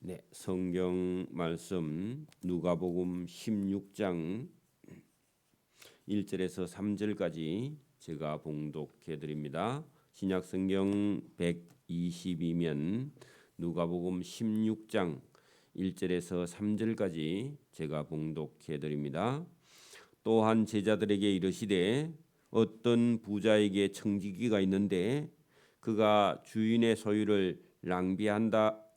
네, 성경 말씀 누가복음 16장 1절에서 3절까지 제가 봉독해 드립니다. 신약 성경 122면 누가복음 16장 1절에서 3절까지 제가 봉독해 드립니다. 또한 제자들에게 이르시되 어떤 부자에게 청지기가 있는데 그가 주인의 소유를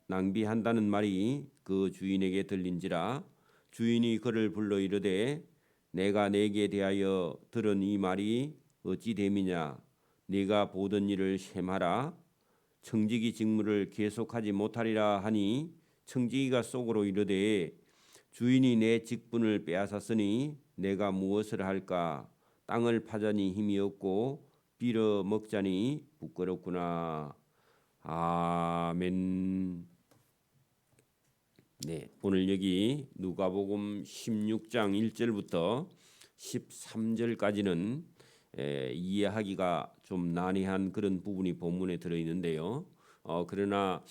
낭비한다는 말이 그 주인에게 들린지라. 주인이 그를 불러 이르되 내가 네게 대하여 들은 이 말이 어찌 됨이냐. 네가 보던 일을 셈하라. 청지기 직무를 계속하지 못하리라 하니 청지기가 속으로 이르되 주인이 내 직분을 빼앗았으니 내가 무엇을 할까. 땅을 파자니 힘이 없고 빌어 먹자니 부끄럽구나. 아멘. 네, 오늘 여기 누가복음 16장 1절부터 13절까지는 이해하기가 좀 난해한 그런 부분이 본문에 들어 있는데요. 그러나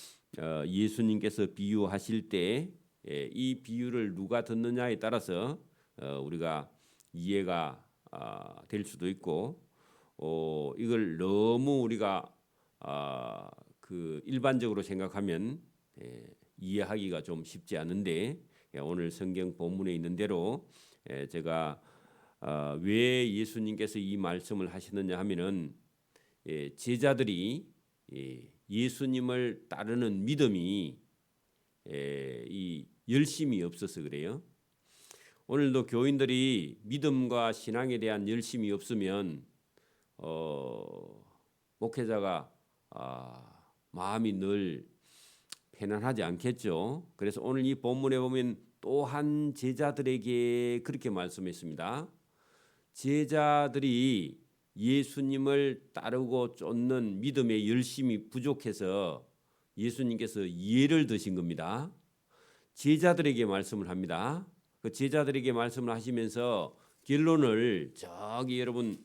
예수님께서 비유하실 때 이 비유를 누가 듣느냐에 따라서 우리가 이해가 될 수도 있고, 이걸 너무 우리가 그 일반적으로 생각하면 이해하기가 좀 쉽지 않은데, 오늘 성경 본문에 있는 대로 제가 왜 예수님께서 이 말씀을 하시느냐 하면은 제자들이 예수님을 따르는 믿음이 이 열심이 없어서 그래요. 오늘도 교인들이 믿음과 신앙에 대한 열심이 없으면 목회자가 마음이 늘 편안하지 않겠죠. 그래서 오늘 이 본문에 보면 또한 제자들에게 그렇게 말씀했습니다. 제자들이 예수님을 따르고 쫓는 믿음의 열심이 부족해서 예수님께서 예를 드신 겁니다. 제자들에게 말씀을 합니다. 그 제자들에게 말씀을 하시면서 결론을 저기 여러분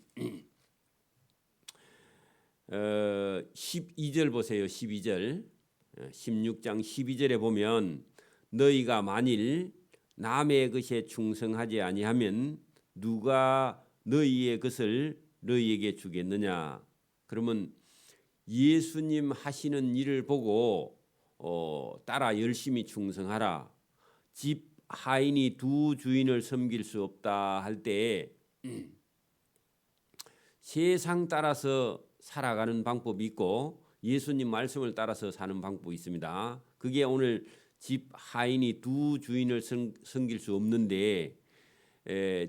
12절 보세요. 12절 16장 12절에 보면 너희가 만일 남의 것에 충성하지 아니하면 누가 너희의 것을 너희에게 주겠느냐. 그러면 예수님 하시는 일을 보고 따라 열심히 충성하라. 집 하인이 두 주인을 섬길 수 없다 할 때 세상 따라서 살아가는 방법이 있고 예수님 말씀을 따라서 사는 방법이 있습니다. 그게 오늘 집 하인이 두 주인을 섬길 수 없는데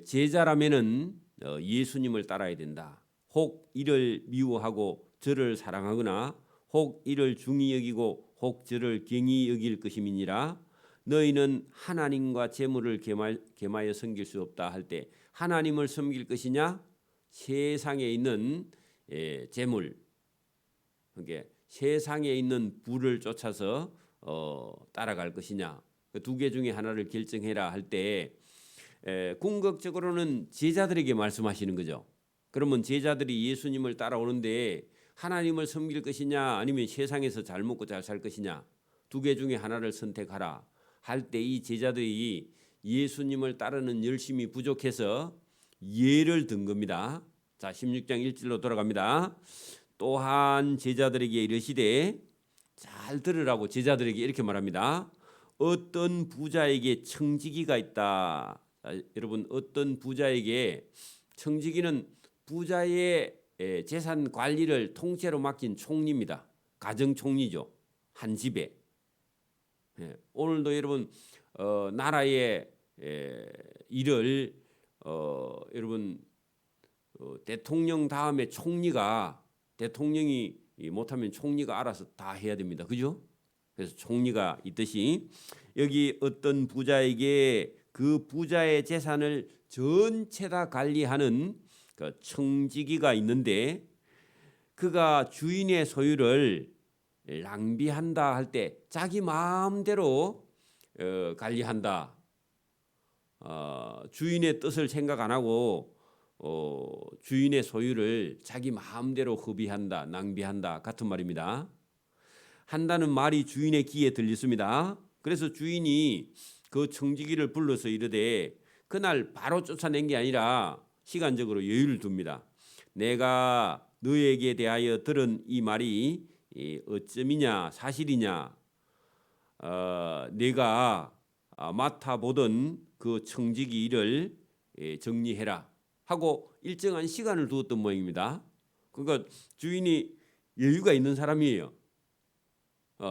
제자라면은 예수님을 따라야 된다. 혹 이를 미워하고 저를 사랑하거나 혹 이를 중히 여기고 혹 저를 경히 여길 것임이니라. 너희는 하나님과 재물을 겸하여 섬길 수 없다 할 때 하나님을 섬길 것이냐 세상에 있는 재물, 그러니까 세상에 있는 부를 쫓아서 따라갈 것이냐, 그 두 개 중에 하나를 결정해라 할 때 궁극적으로는 제자들에게 말씀하시는 거죠. 그러면 제자들이 예수님을 따라오는데 하나님을 섬길 것이냐 아니면 세상에서 잘 먹고 잘 살 것이냐 두 개 중에 하나를 선택하라 할 때 이 제자들이 예수님을 따르는 열심이 부족해서 예를 든 겁니다. 자, 16장 1절로 돌아갑니다. 또한 제자들에게 이르시되, 잘 들으라고 제자들에게 이렇게 말합니다. 어떤 부자에게 청지기가 있다. 자, 여러분, 어떤 부자에게 청지기는 부자의 재산 관리를 통째로 맡긴 총리입니다. 가정 총리죠. 한 집에. 오늘도 여러분 나라의 일을 여러분 대통령 다음에 총리가, 대통령이 못하면 총리가 알아서 다 해야 됩니다. 그죠? 그래서 총리가 있듯이 여기 어떤 부자에게 그 부자의 재산을 전체 다 관리하는 그 청지기가 있는데 그가 주인의 소유를 낭비한다 할 때 자기 마음대로 관리한다. 주인의 뜻을 생각 안 하고 주인의 소유를 자기 마음대로 허비한다, 낭비한다 같은 말입니다. 한다는 말이 주인의 귀에 들렸습니다. 그래서 주인이 그 청지기를 불러서 이르되 그날 바로 쫓아낸 게 아니라 시간적으로 여유를 둡니다. 내가 너에게 대하여 들은 이 말이 어쩌미냐 사실이냐 내가 맡아보던 그 청지기 일을 정리해라 하고 일정한 시간을 두었던 모양입니다. 그러니까 주인이 여유가 있는 사람이에요.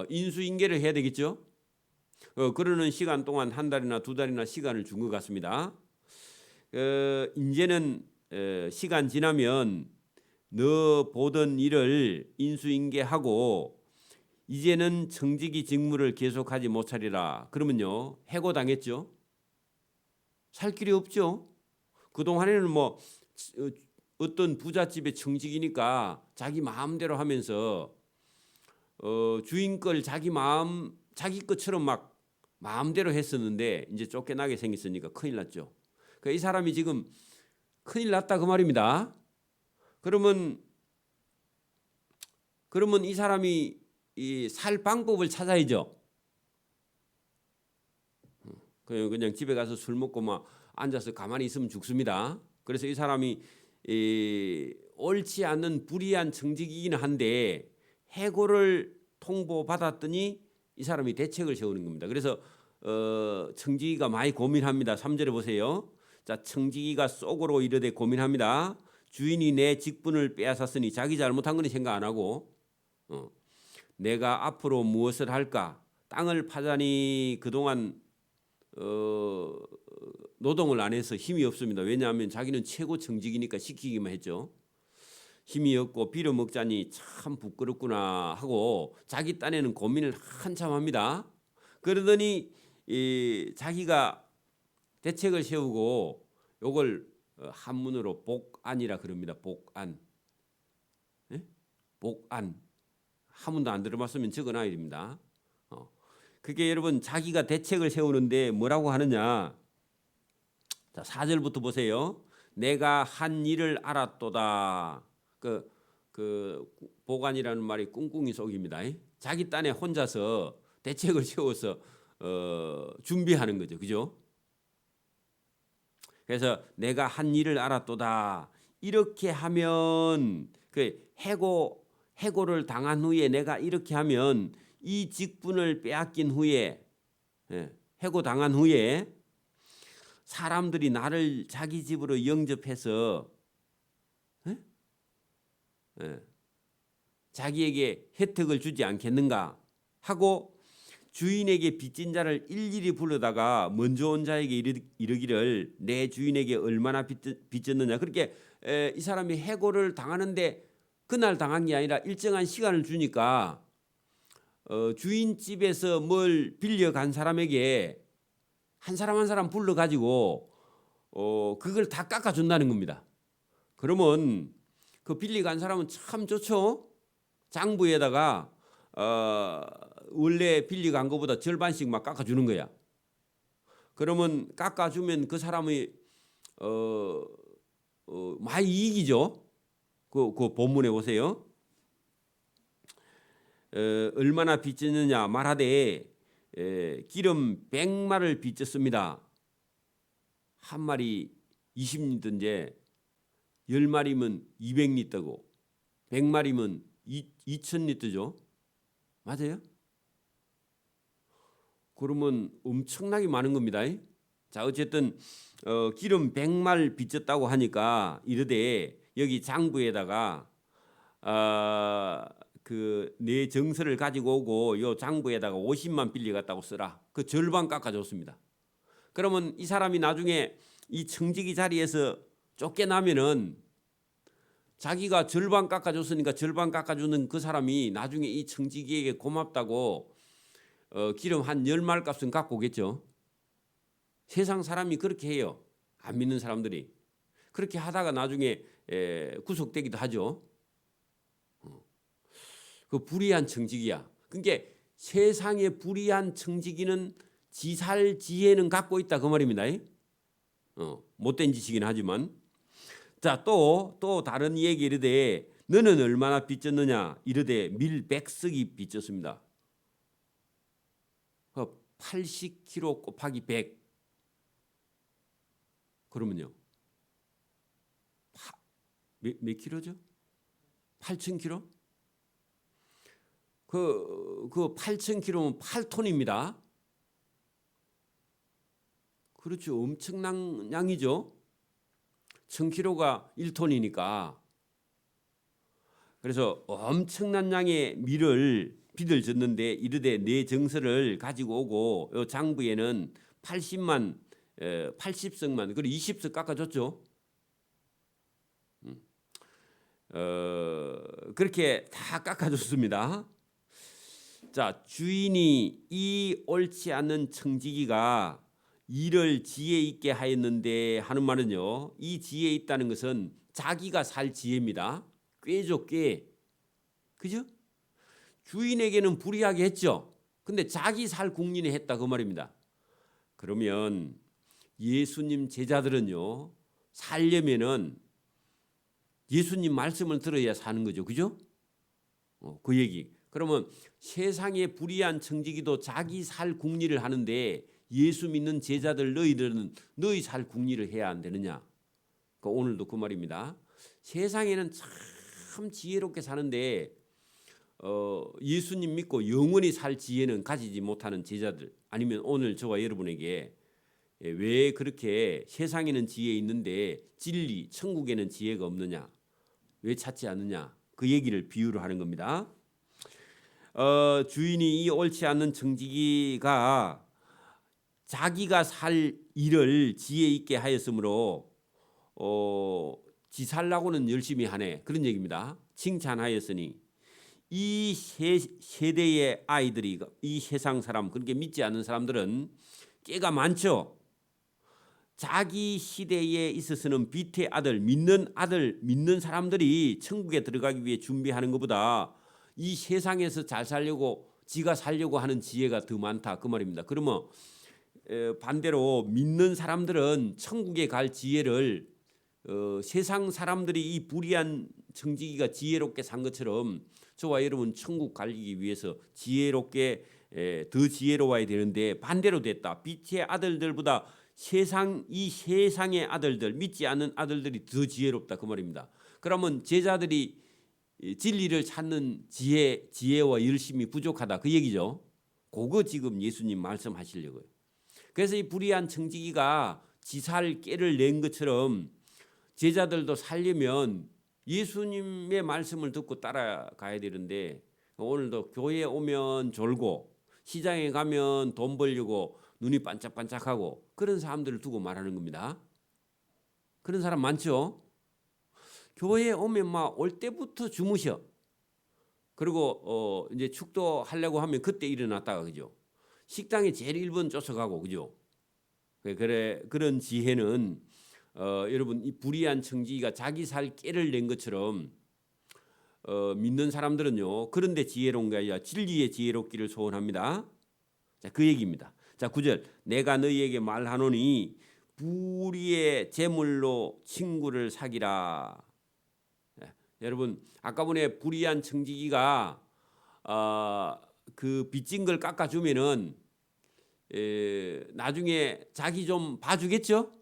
인수인계를 해야 되겠죠. 그러는 시간 동안 한 달이나 두 달이나 시간을 준 것 같습니다. 이제는 시간 지나면 너 보던 일을 인수인계하고 이제는 청지기 직무를 계속하지 못하리라. 그러면요 해고당했죠. 살 길이 없죠. 그동안에는 뭐 어떤 부잣집의 청지기니까 자기 마음대로 하면서 주인 걸 자기 것처럼 막 마음대로 했었는데 이제 쫓겨나게 생겼으니까 큰일 났죠. 그러니까 이 사람이 지금 큰일 났다 그 말입니다. 그러면 이 사람이 살 방법을 찾아야죠. 그냥 집에 가서 술 먹고 막 앉아서 가만히 있으면 죽습니다. 그래서 이 사람이 옳지 않는 불의한 청지기이긴 한데 해고를 통보받았더니 이 사람이 대책을 세우는 겁니다. 그래서 청지기가 많이 고민합니다. 3절에 보세요. 자, 청지기가 속으로 이르되 고민합니다. 주인이 내 직분을 빼앗았으니 자기 잘못한 거니 생각 안 하고 내가 앞으로 무엇을 할까? 땅을 파자니 그동안 노동을 안 해서 힘이 없습니다. 왜냐하면 자기는 최고 청직이니까 시키기만 했죠. 힘이 없고 빌어먹자니 참 부끄럽구나 하고 자기 딴에는 고민을 한참 합니다. 그러더니 자기가 대책을 세우고 요걸 한문으로 복안이라 그럽니다. 복안. 네? 복안. 한 번도 안 들어봤으면 적어놔야 됩니다. 그게 여러분 자기가 대책을 세우는데 뭐라고 하느냐. 자, 4절부터 보세요. 내가 한 일을 알았도다. 그 보관이라는 말이 꿍꿍이 속입니다. 자기 딴에 혼자서 대책을 세워서 준비하는 거죠. 그죠? 그래서 내가 한 일을 알았도다. 이렇게 하면 그 해고를 당한 후에 내가 이렇게 하면 이 직분을 빼앗긴 후에 해고 당한 후에 사람들이 나를 자기 집으로 영접해서 자기에게 혜택을 주지 않겠는가 하고 주인에게 빚진 자를 일일이 불러다가 먼저 온 자에게 이르기를 내 주인에게 얼마나 빚졌느냐. 그렇게 이 사람이 해고를 당하는데 그날 당한 게 아니라 일정한 시간을 주니까 주인 집에서 뭘 빌려간 사람에게 한 사람 한 사람 불러가지고 그걸 다 깎아준다는 겁니다. 그러면 그 빌려간 사람은 참 좋죠. 장부에다가 원래 빌려간 것보다 절반씩 막 깎아주는 거야. 그러면 깎아주면 그 사람이 많이 이익이죠. 그 본문에 보세요. 얼마나 빚졌느냐 말하되 기름 100마를 빚졌습니다. 한 마리 20리터인데 10마리면 200리터고 100마리면 2000리터죠. 맞아요? 그러면 엄청나게 많은 겁니다. 자, 어쨌든 기름 100말 빚졌다고 하니까 이르되 여기 장부에다가 그 내 정서를 가지고 오고 요 장부에다가 50만 빌려갔다고 쓰라. 그 절반 깎아줬습니다. 그러면 이 사람이 나중에 이 청지기 자리에서 쫓겨나면은 자기가 절반 깎아줬으니까 절반 깎아주는 그 사람이 나중에 이 청지기에게 고맙다고 기름 한 10말 값은 갖고 오겠죠. 세상 사람이 그렇게 해요. 안 믿는 사람들이. 그렇게 하다가 나중에 구속되기도 하죠. 그 불의한 청지기야. 그러니까 세상의 불의한 청지기는 지살 지혜는 갖고 있다 그 말입니다. 못된 짓이긴 하지만. 자, 또 다른 얘기 이르되 너는 얼마나 빚졌느냐 이르되 밀 100석이 빚졌습니다. 80kg 곱하기 100 그러면요 몇 킬로죠? 8,000kg? 그 8,000kg면 8톤입니다. 그렇죠. 엄청난 양이죠. 1,000kg가 1톤이니까. 그래서 엄청난 양의 빚을 졌는데 이르되 내 정서를 가지고 오고 요 장부에는 80석만 그리고 20석 깎아줬죠. 그렇게 다 깎아줬습니다. 자, 주인이 이 옳지 않는 청지기가 이를 지혜 있게 하였는데 하는 말은요. 이 지혜 있다는 것은 자기가 살 지혜입니다. 꾀죠, 꾀. 그죠? 주인에게는 불이하게 했죠. 근데 자기 살 궁리는 했다 그 말입니다. 그러면 예수님 제자들은요. 살려면은 예수님 말씀을 들어야 사는 거죠. 그죠? 그 얘기. 그러면 세상의 불의한 청지기도 자기 살 궁리를 하는데 예수 믿는 제자들 너희들은 너희 살 궁리를 해야 안 되느냐? 오늘도 그 말입니다. 세상에는 참 지혜롭게 사는데 예수님 믿고 영원히 살 지혜는 가지지 못하는 제자들 아니면 오늘 저와 여러분에게 왜 그렇게 세상에는 지혜 있는데 진리 천국에는 지혜가 없느냐? 왜 찾지 않느냐? 그 얘기를 비유로 하는 겁니다. 주인이 이 옳지 않는 청지기가 자기가 살 일을 지혜 있게 하였으므로 지 살라고는 열심히 하네 그런 얘기입니다. 칭찬하였으니 이 세대의 아이들이 이 세상 사람 그렇게 믿지 않는 사람들은 꾀가 많죠. 자기 시대에 있어서는 빛의 아들 믿는 사람들이 천국에 들어가기 위해 준비하는 것보다 이 세상에서 잘 살려고 지가 살려고 하는 지혜가 더 많다 그 말입니다. 그러면 반대로 믿는 사람들은 천국에 갈 지혜를 세상 사람들이 이 불의한 청지기가 지혜롭게 산 것처럼 저와 여러분 천국 가기 위해서 지혜롭게 더 지혜로워야 되는데 반대로 됐다. 빛의 아들들보다 이 세상의 아들들 믿지 않는 아들들이 더 지혜롭다 그 말입니다. 그러면 제자들이 진리를 찾는 지혜와 열심이 부족하다 그 얘기죠. 그거 지금 예수님 말씀하시려고요. 그래서 이 불의한 청지기가 지살 깨를 낸 것처럼 제자들도 살려면 예수님의 말씀을 듣고 따라가야 되는데 오늘도 교회에 오면 졸고 시장에 가면 돈 벌려고 눈이 반짝반짝하고 그런 사람들을 두고 말하는 겁니다. 그런 사람 많죠? 교회에 오면 막 올 때부터 주무셔. 그리고 이제 축도하려고 하면 그때 일어났다가 그죠? 식당에 제일 1번 쫓아가고 그죠? 그런 지혜는 여러분 이 불의한 청지기가 자기 살 깨를 낸 것처럼 믿는 사람들은요. 그런데 지혜로운 게 아니라 진리의 지혜롭기를 소원합니다. 자, 그 얘기입니다. 자, 9절 내가 너희에게 말하노니 불의의 재물로 친구를 사기라. 여러분 아까 전에 불의한 청지기가 그 빚진 걸 깎아주면은 나중에 자기 좀 봐주겠죠?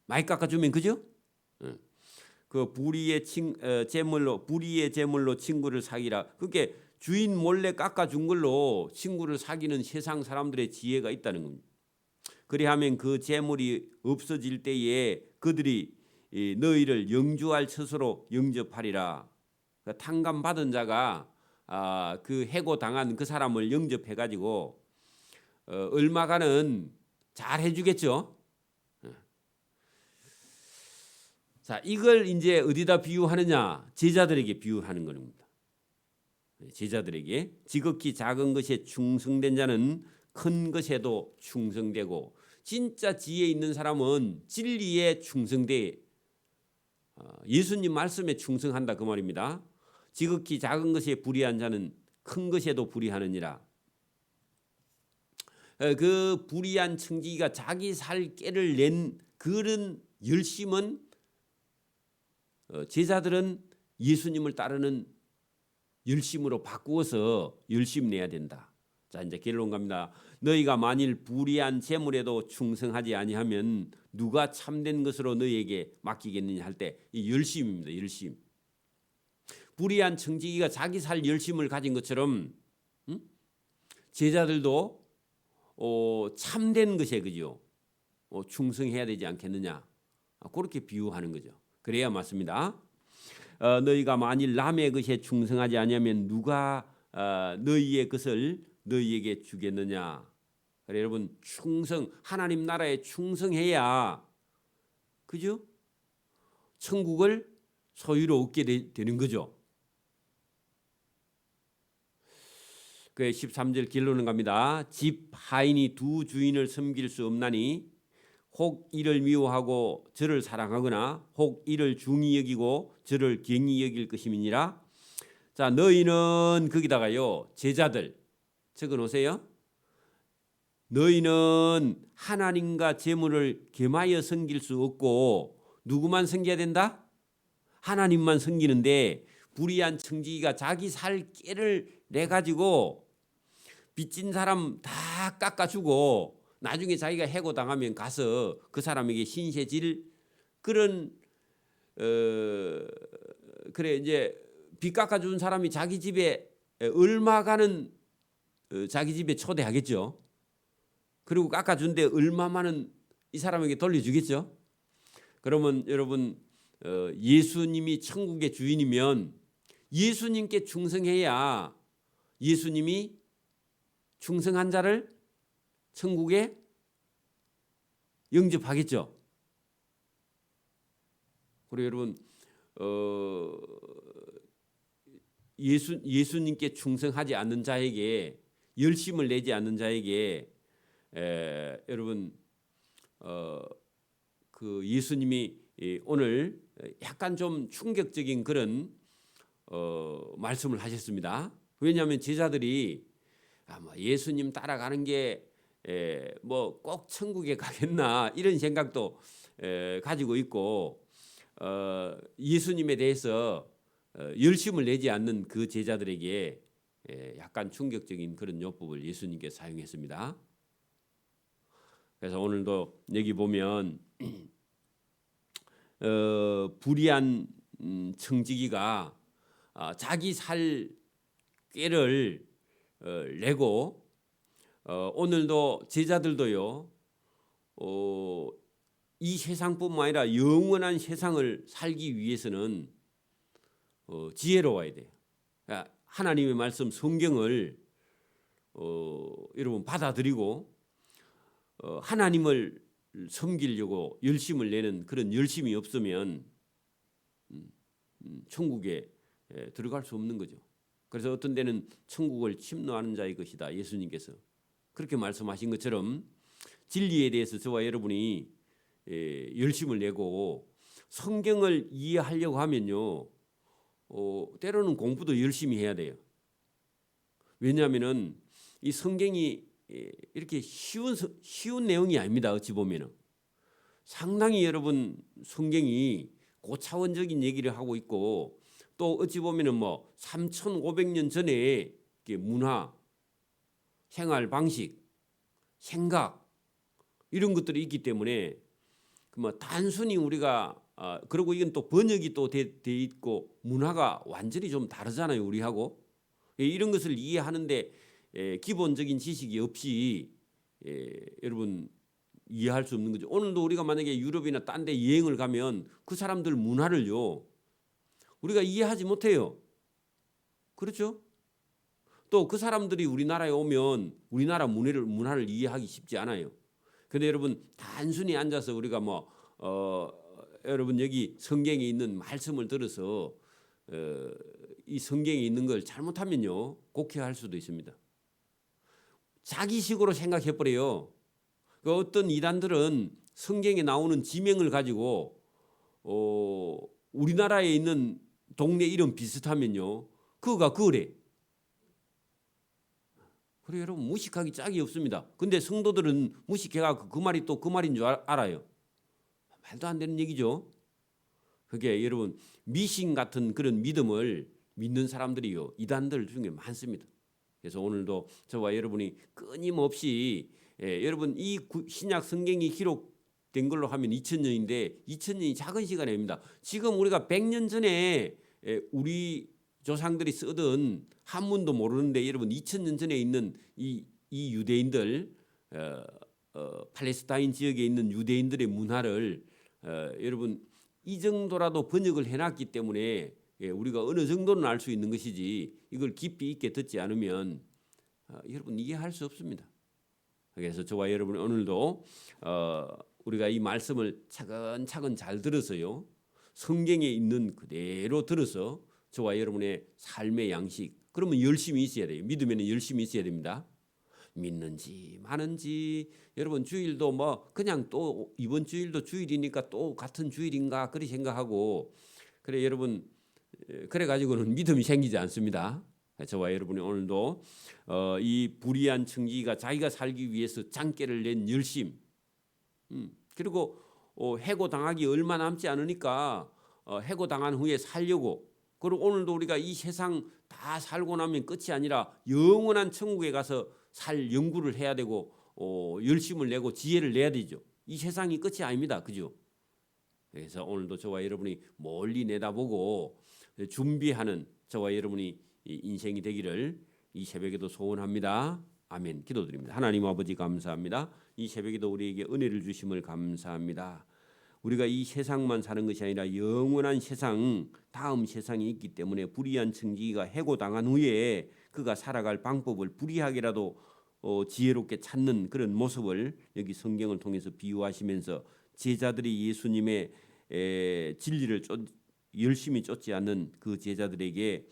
많이 깎아주면 그죠? 그 불의의 재물로 친구를 사기라. 그게 주인 몰래 깎아준 걸로 친구를 사귀는 세상 사람들의 지혜가 있다는 겁니다. 그리하면 그 재물이 없어질 때에 그들이 너희를 영주할 처소로 영접하리라. 그러니까 탕감 받은 자가 그 해고 당한 그 사람을 영접해 가지고 얼마간은 잘 해주겠죠. 자, 이걸 이제 어디다 비유하느냐? 제자들에게 비유하는 겁니다. 제자들에게 지극히 작은 것에 충성된 자는 큰 것에도 충성되고 진짜 지혜 있는 사람은 진리에 충성돼 예수님 말씀에 충성한다 그 말입니다. 지극히 작은 것에 불의한 자는 큰 것에도 불의하느니라. 그 불의한 청지기가 자기 살 깨를 낸 그런 열심은 제자들은 예수님을 따르는 열심으로 바꾸어서 열심 내야 된다. 자, 이제 결론 갑니다. 너희가 만일 불의한 재물에도 충성하지 아니하면 누가 참된 것으로 너희에게 맡기겠느냐 할 때 이 열심입니다. 열심. 불의한 청지기가 자기 살 열심을 가진 것처럼 제자들도 참된 것에 그죠? 충성해야 되지 않겠느냐? 그렇게 비유하는 거죠. 그래야 맞습니다. 너희가 만일 남의 것에 충성하지 아니하면 누가 너희의 것을 너희에게 주겠느냐? 그래 여러분 충성 하나님 나라에 충성해야 그죠? 천국을 소유로 얻게 되는 거죠. 그 13절 결론은 갑니다. 집 하인이 두 주인을 섬길 수 없나니 혹 이를 미워하고 저를 사랑하거나 혹 이를 중히 여기고 저를 경히 여길 것임이니라. 자, 너희는 거기다가요 제자들 적어놓으세요. 너희는 하나님과 재물을 겸하여 섬길 수 없고 누구만 섬겨야 된다? 하나님만 섬기는데 불의한 청지기가 자기 살 깨를 내 가지고 빚진 사람 다 깎아주고 나중에 자기가 해고당하면 가서 그 사람에게 신세질 그런 그래 이제 빚 깎아준 사람이 자기 집에 얼마 가는 자기 집에 초대하겠죠. 그리고 깎아준데 얼마만은 이 사람에게 돌려주겠죠. 그러면 여러분 예수님이 천국의 주인이면 예수님께 충성해야 예수님이 충성한 자를 천국에 영접하겠죠. 그리고 여러분 예수님께 충성하지 않는 자에게 열심을 내지 않는 자에게 여러분 그 예수님이 오늘 약간 좀 충격적인 그런 말씀을 하셨습니다. 왜냐하면 제자들이 예수님 따라가는 게 뭐 꼭 천국에 가겠나 이런 생각도 가지고 있고 예수님에 대해서 열심을 내지 않는 그 제자들에게 약간 충격적인 그런 요법을 예수님께 사용했습니다. 그래서 오늘도 여기 보면 불의한 청지기가 자기 살 꾀를 내고 오늘도 제자들도요 이 세상뿐만 아니라 영원한 세상을 살기 위해서는 지혜로워야 돼요. 하나님의 말씀 성경을 여러분 받아들이고 하나님을 섬기려고 열심을 내는 그런 열심이 없으면 천국에 들어갈 수 없는 거죠. 그래서 어떤 데는 천국을 침노하는 자의 것이다. 예수님께서 그렇게 말씀하신 것처럼 진리에 대해서 저와 여러분이 열심을 내고 성경을 이해하려고 하면요 때로는 공부도 열심히 해야 돼요. 왜냐하면은 이 성경이 이렇게 쉬운 내용이 아닙니다. 어찌 보면은 상당히 여러분 성경이 고차원적인 얘기를 하고 있고 또 어찌 보면은 뭐 3,500년 전에 문화, 생활 방식, 생각 이런 것들이 있기 때문에 뭐 단순히 우리가 그리고 이건 또 번역이 또 돼 있고 문화가 완전히 좀 다르잖아요 우리하고 이런 것을 이해하는데 기본적인 지식이 없이 여러분 이해할 수 없는 거죠. 오늘도 우리가 만약에 유럽이나 딴 데 여행을 가면 그 사람들 문화를요 우리가 이해하지 못해요. 그렇죠? 또 그 사람들이 우리나라에 오면 우리나라 문화를 이해하기 쉽지 않아요. 근데 여러분 단순히 앉아서 우리가 뭐 여러분 여기 성경에 있는 말씀을 들어서 이 성경에 있는 걸 잘못하면요 곡해할 수도 있습니다. 자기식으로 생각해 버려요. 그 어떤 이단들은 성경에 나오는 지명을 가지고 우리나라에 있는 동네 이름 비슷하면요 그거가 그래. 그래 여러분 무식하기 짝이 없습니다. 근데 성도들은 무식해가 그 말이 또 그 말인 줄 알아요. 말도 안 되는 얘기죠. 그게 여러분 미신 같은 그런 믿음을 믿는 사람들이요 이단들 중에 많습니다. 그래서 오늘도 저와 여러분이 끊임없이 여러분 이 신약 성경이 기록된 걸로 하면 2000년인데 2000년이 작은 시간입니다. 지금 우리가 100년 전에 우리 조상들이 쓰던 한문도 모르는데 여러분 2000년 전에 있는 이 유대인들 팔레스타인 지역에 있는 유대인들의 문화를 여러분 이 정도라도 번역을 해놨기 때문에 우리가 어느 정도는 알 수 있는 것이지 이걸 깊이 있게 듣지 않으면 여러분 이해할 수 없습니다. 그래서 저와 여러분 오늘도 우리가 이 말씀을 차근차근 잘 들어서요. 성경에 있는 그대로 들어서 저와 여러분의 삶의 양식 그러면 열심히 있어야 돼요. 믿으면 열심히 있어야 됩니다. 믿는지 마는지 여러분 주일도 뭐 그냥 또 이번 주일도 주일이니까 또 같은 주일인가 그렇게 생각하고 그래 여러분 그래 가지고는 믿음이 생기지 않습니다. 저와 여러분이 오늘도 이 불의한 청지기가 자기가 살기 위해서 장깨를 낸 열심 그리고 해고당하기 얼마 남지 않으니까 해고당한 후에 살려고 그리고 오늘도 우리가 이 세상 다 살고 나면 끝이 아니라 영원한 천국에 가서 살 연구를 해야 되고 열심을 내고 지혜를 내야 되죠. 이 세상이 끝이 아닙니다. 그죠? 그래서 오늘도 저와 여러분이 멀리 내다보고 준비하는 저와 여러분이 인생이 되기를 이 새벽에도 소원합니다. 아멘. 기도드립니다. 하나님 아버지 감사합니다. 이 새벽에도 우리에게 은혜를 주심을 감사합니다. 우리가 이 세상만 사는 것이 아니라 영원한 세상, 다음 세상이 있기 때문에 불의한 청지기가 해고당한 후에 그가 살아갈 방법을 불의하게라도 지혜롭게 찾는 그런 모습을 여기 성경을 통해서 비유하시면서 제자들이 예수님의 진리를 열심히 쫓지 않는 그 제자들에게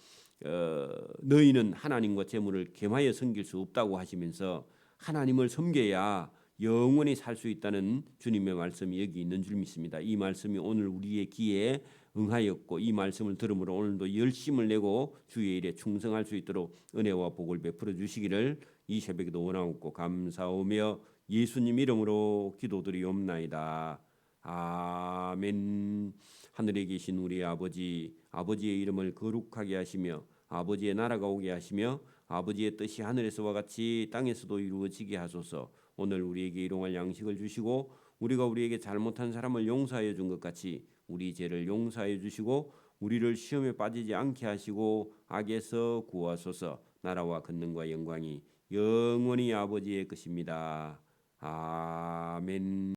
너희는 하나님과 재물을 겸하여 섬길 수 없다고 하시면서 하나님을 섬겨야 영원히 살 수 있다는 주님의 말씀이 여기 있는 줄 믿습니다. 이 말씀이 오늘 우리의 귀에 응하였고 이 말씀을 들음으로 오늘도 열심을 내고 주의 일에 충성할 수 있도록 은혜와 복을 베풀어 주시기를 이 새벽에도 원하옵고 감사하며 예수님 이름으로 기도드리옵나이다. 아멘. 하늘에 계신 우리 아버지, 아버지의 이름을 거룩하게 하시며 아버지의 나라가 오게 하시며 아버지의 뜻이 하늘에서와 같이 땅에서도 이루어지게 하소서. 오늘 우리에게 일용할 양식을 주시고 우리가 우리에게 잘못한 사람을 용서하여 준 것 같이 우리 죄를 용서하여 주시고 우리를 시험에 빠지지 않게 하시고 악에서 구하소서. 나라와 권능과 영광이 영원히 아버지의 것입니다. 아멘.